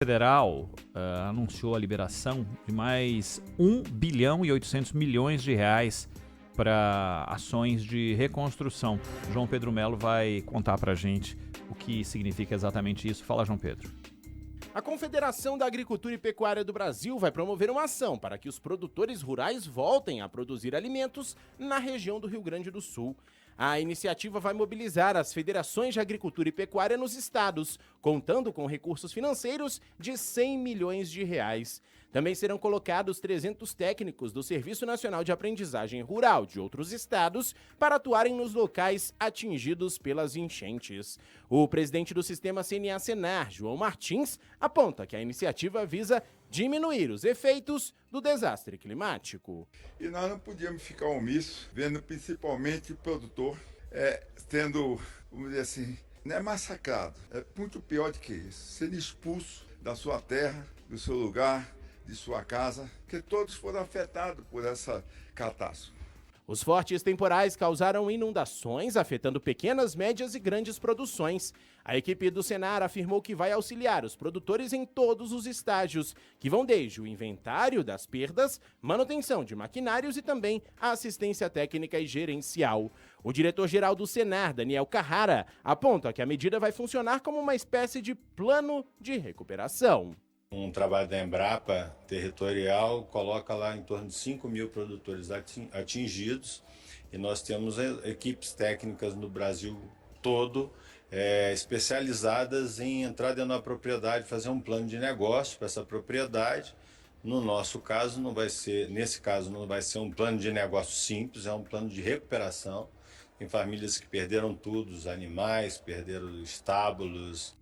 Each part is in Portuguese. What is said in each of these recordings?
Federal anunciou a liberação de mais 1 bilhão e 800 milhões de reais para ações de reconstrução. João Pedro Melo vai contar para a gente o que significa exatamente isso. Fala, João Pedro. A Confederação da Agricultura e Pecuária do Brasil vai promover uma ação para que os produtores rurais voltem a produzir alimentos na região do Rio Grande do Sul. A iniciativa vai mobilizar as federações de agricultura e pecuária nos estados, contando com recursos financeiros de 100 milhões de reais. Também serão colocados 300 técnicos do Serviço Nacional de Aprendizagem Rural de outros estados para atuarem nos locais atingidos pelas enchentes. O presidente do Sistema CNA-Senar, João Martins, aponta que a iniciativa visa diminuir os efeitos do desastre climático. E nós não podíamos ficar omissos, vendo principalmente o produtor sendo, vamos dizer assim, massacrado. É muito pior do que isso, sendo expulso da sua terra, do seu lugar, de sua casa, que todos foram afetados por essa catástrofe. Os fortes temporais causaram inundações, afetando pequenas, médias e grandes produções. A equipe do Senar afirmou que vai auxiliar os produtores em todos os estágios, que vão desde o inventário das perdas, manutenção de maquinários e também a assistência técnica e gerencial. O diretor-geral do Senar, Daniel Carrara, aponta que a medida vai funcionar como uma espécie de plano de recuperação. Um trabalho da Embrapa territorial coloca lá em torno de 5 mil produtores atingidos e nós temos equipes técnicas no Brasil todo especializadas em entrar dentro da propriedade, fazer um plano de negócio para essa propriedade. No nosso caso, nesse caso não vai ser um plano de negócio simples, é um plano de recuperação. Tem famílias que perderam tudo, os animais, perderam os estábulos.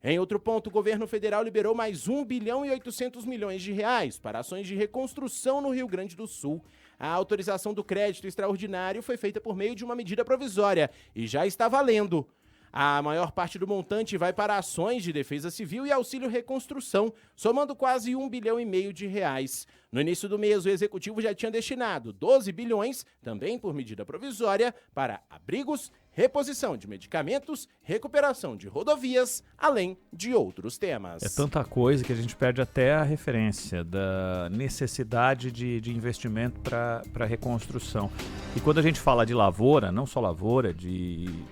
Em outro ponto, o governo federal liberou mais 1 bilhão e 800 milhões de reais para ações de reconstrução no Rio Grande do Sul. A autorização do crédito extraordinário foi feita por meio de uma medida provisória e já está valendo. A maior parte do montante vai para ações de defesa civil e auxílio reconstrução, somando quase 1 bilhão e meio de reais. No início do mês, o executivo já tinha destinado 12 bilhões, também por medida provisória, para abrigos, reposição de medicamentos, recuperação de rodovias, além de outros temas. É tanta coisa que a gente perde até a referência da necessidade de investimento para reconstrução. E quando a gente fala de lavoura, não só lavoura,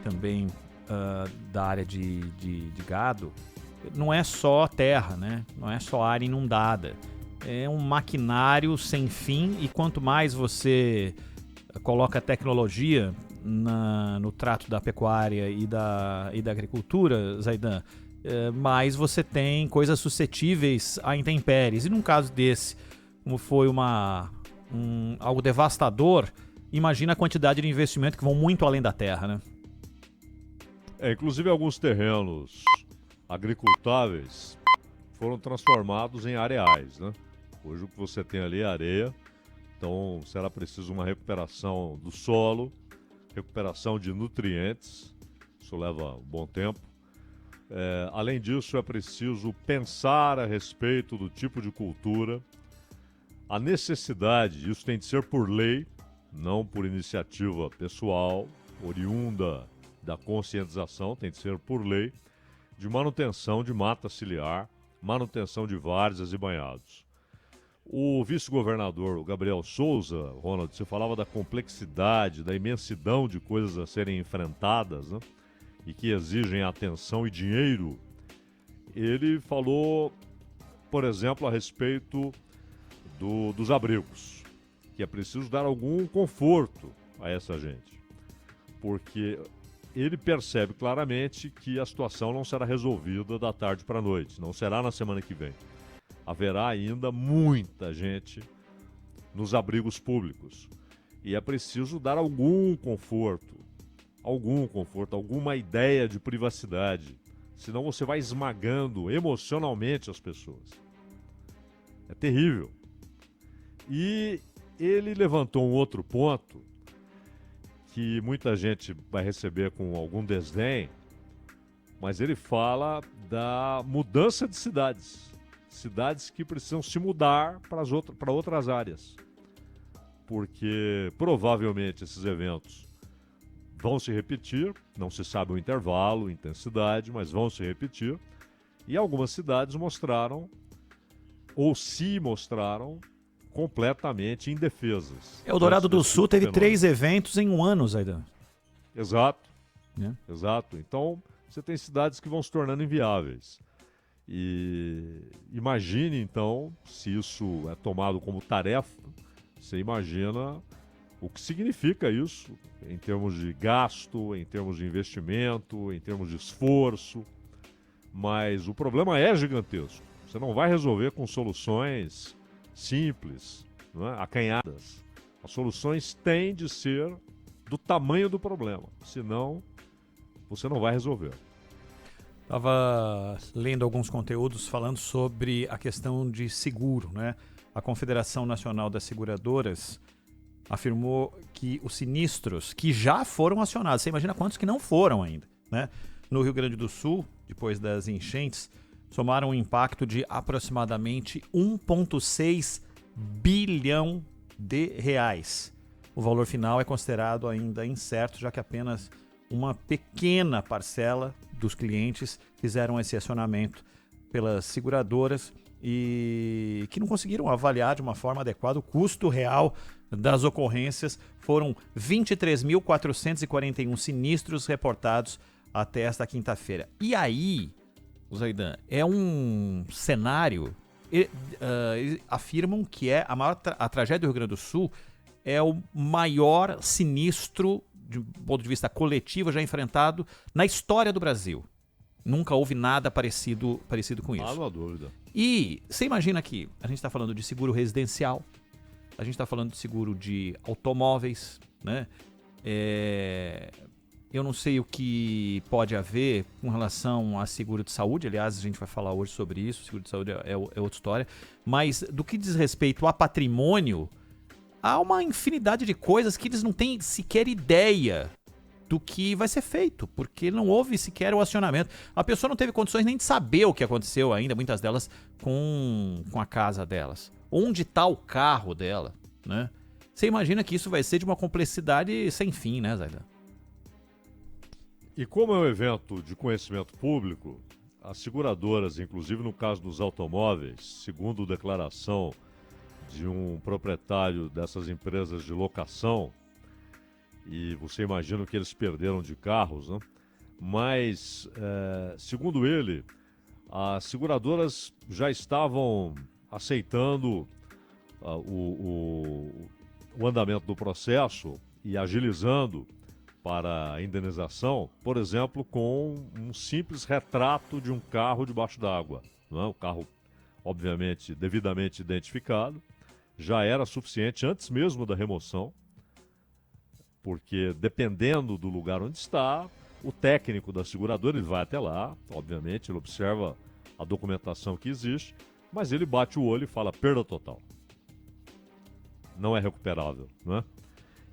também da área de gado, não é só terra, né? Não é só área inundada. É um maquinário sem fim e quanto mais você coloca tecnologia no trato da pecuária e da agricultura, Zaidan, mais você tem coisas suscetíveis a intempéries. E num caso desse, como foi algo devastador, imagina a quantidade de investimento que vão muito além da terra, né? Inclusive alguns terrenos agricultáveis foram transformados em areais, né? Hoje o que você tem ali é areia, então será preciso uma recuperação do solo, recuperação de nutrientes, isso leva um bom tempo. Além disso, é preciso pensar a respeito do tipo de cultura, a necessidade, isso tem de ser por lei, não por iniciativa pessoal, oriunda da conscientização, tem de ser por lei, de manutenção de mata ciliar, manutenção de várzeas e banhados. O vice-governador, o Gabriel Souza, Ronald, você falava da complexidade, da imensidão de coisas a serem enfrentadas, né? E que exigem atenção e dinheiro. Ele falou, por exemplo, a respeito dos abrigos, que é preciso dar algum conforto a essa gente, porque ele percebe claramente que a situação não será resolvida da tarde para a noite, não será na semana que vem. Haverá ainda muita gente nos abrigos públicos e é preciso dar algum conforto, alguma ideia de privacidade, senão você vai esmagando emocionalmente as pessoas. É terrível. E ele levantou um outro ponto que muita gente vai receber com algum desdém, mas ele fala da mudança de cidades. Cidades que precisam se mudar para outras áreas. Porque provavelmente esses eventos vão se repetir, não se sabe o intervalo, a intensidade, mas vão se repetir. E algumas cidades mostraram, ou se mostraram, completamente indefesas. Eldorado do Sul teve fenômeno. 3 eventos em um ano, Zaidan. Exato. Né? Exato. Então, você tem cidades que vão se tornando inviáveis. E imagine, então, se isso é tomado como tarefa, você imagina o que significa isso em termos de gasto, em termos de investimento, em termos de esforço. Mas o problema é gigantesco. Você não vai resolver com soluções simples, não é? Acanhadas. As soluções têm de ser do tamanho do problema, senão você não vai resolver. Estava lendo alguns conteúdos falando sobre a questão de seguro, né? A Confederação Nacional das Seguradoras afirmou que os sinistros que já foram acionados, você imagina quantos que não foram ainda, né? No Rio Grande do Sul, depois das enchentes, somaram um impacto de aproximadamente 1,6 bilhão de reais. O valor final é considerado ainda incerto, já que apenas uma pequena parcela dos clientes fizeram esse acionamento pelas seguradoras e que não conseguiram avaliar de uma forma adequada o custo real das ocorrências. Foram 23.441 sinistros reportados até esta quinta-feira. E aí, Zaidan, é um cenário... afirmam que é a tragédia do Rio Grande do Sul é o maior sinistro, de ponto de vista coletivo, já enfrentado na história do Brasil. Nunca houve nada parecido com isso. Não há dúvida. E você imagina que a gente está falando de seguro residencial, a gente está falando de seguro de automóveis, né? Eu não sei o que pode haver com relação a seguro de saúde, aliás, a gente vai falar hoje sobre isso, seguro de saúde é outra história, mas do que diz respeito a patrimônio, há uma infinidade de coisas que eles não têm sequer ideia do que vai ser feito, porque não houve sequer o acionamento. A pessoa não teve condições nem de saber o que aconteceu ainda, muitas delas com a casa delas. Onde está o carro dela, né? Você imagina que isso vai ser de uma complexidade sem fim, né, Zaidan? E como é um evento de conhecimento público, as seguradoras, inclusive no caso dos automóveis, segundo declaração de um proprietário dessas empresas de locação, e você imagina o que eles perderam de carros, né? Mas, segundo ele, as seguradoras já estavam aceitando o andamento do processo e agilizando para a indenização, por exemplo, com um simples retrato de um carro debaixo d'água. O carro, obviamente, devidamente identificado, já era suficiente antes mesmo da remoção, porque dependendo do lugar onde está, o técnico da seguradora ele vai até lá, obviamente, ele observa a documentação que existe, mas ele bate o olho e fala perda total. Não é recuperável, né?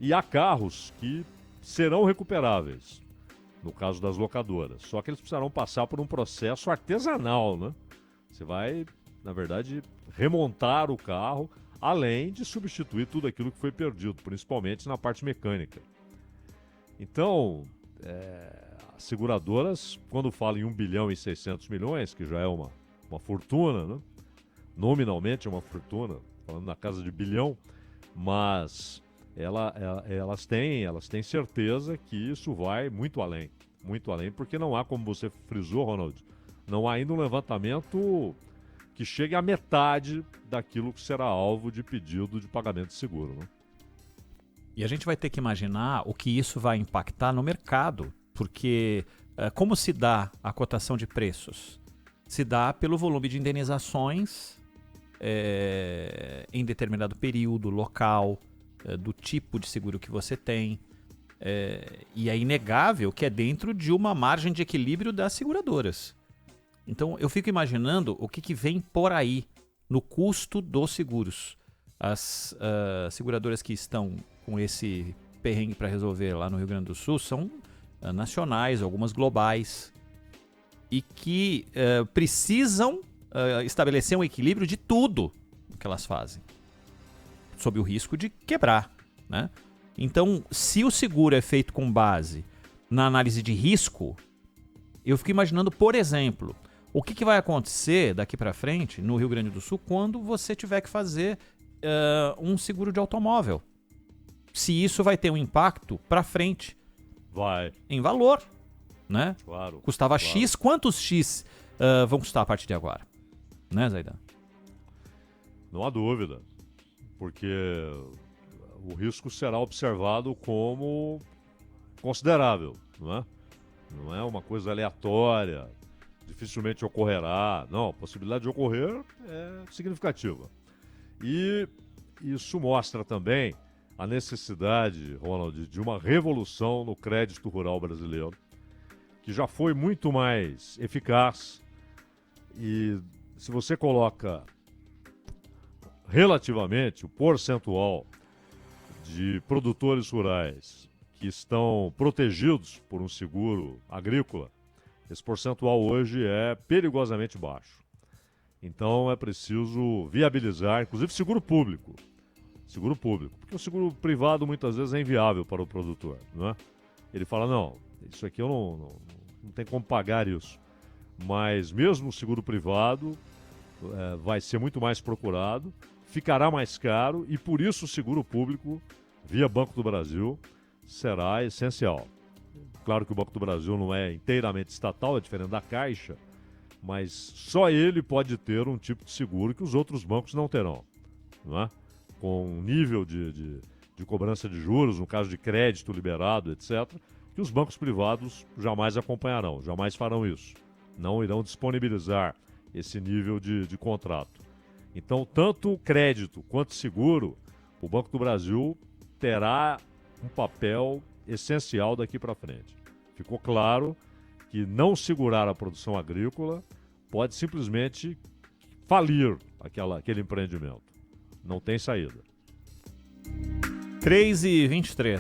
E há carros que serão recuperáveis, no caso das locadoras. Só que eles precisarão passar por um processo artesanal, né? Você vai, na verdade, remontar o carro, além de substituir tudo aquilo que foi perdido, principalmente na parte mecânica. Então, as seguradoras, quando falam em 1 bilhão e 600 milhões, que já é uma fortuna, né? Nominalmente é uma fortuna, falando na casa de bilhão, mas elas têm certeza que isso vai muito além, porque não há, como você frisou, Ronald, não há ainda um levantamento que chegue à metade daquilo que será alvo de pedido de pagamento de seguro, né? E a gente vai ter que imaginar o que isso vai impactar no mercado, porque como se dá a cotação de preços? Se dá pelo volume de indenizações em determinado período, local, do tipo de seguro que você tem. E é inegável que é dentro de uma margem de equilíbrio das seguradoras. Então eu fico imaginando o que vem por aí no custo dos seguros. As seguradoras que estão com esse perrengue para resolver lá no Rio Grande do Sul são nacionais, algumas globais, e que precisam estabelecer um equilíbrio de tudo que elas fazem, sob o risco de quebrar, né? Então, se o seguro é feito com base na análise de risco, eu fico imaginando, por exemplo, O que vai acontecer daqui para frente no Rio Grande do Sul quando você tiver que fazer um seguro de automóvel? Se isso vai ter um impacto para frente. Vai. Em valor, né? Claro. Custava claro. X, quantos X vão custar a partir de agora? Né, Zaidan? Não há dúvida, porque o risco será observado como considerável, não é? Não é uma coisa aleatória, dificilmente ocorrerá. Não, a possibilidade de ocorrer é significativa. E isso mostra também a necessidade, Ronald, de uma revolução no crédito rural brasileiro, que já foi muito mais eficaz. E se você coloca relativamente o percentual de produtores rurais que estão protegidos por um seguro agrícola, esse percentual hoje é perigosamente baixo. Então é preciso viabilizar, inclusive seguro público. Seguro público, porque o seguro privado muitas vezes é inviável para o produtor, não é? Ele fala, não, isso aqui eu não tenho como pagar isso. Mas mesmo o seguro privado vai ser muito mais procurado, ficará mais caro e por isso o seguro público, via Banco do Brasil, será essencial. Claro que o Banco do Brasil não é inteiramente estatal, é diferente da Caixa, mas só ele pode ter um tipo de seguro que os outros bancos não terão, não é? Com um nível de cobrança de juros, no caso de crédito liberado, etc., que os bancos privados jamais acompanharão, jamais farão isso. Não irão disponibilizar esse nível de contrato. Então, tanto crédito quanto seguro, o Banco do Brasil terá um papel essencial daqui para frente. Ficou claro que não segurar a produção agrícola pode simplesmente falir aquele empreendimento. Não tem saída. 3h23.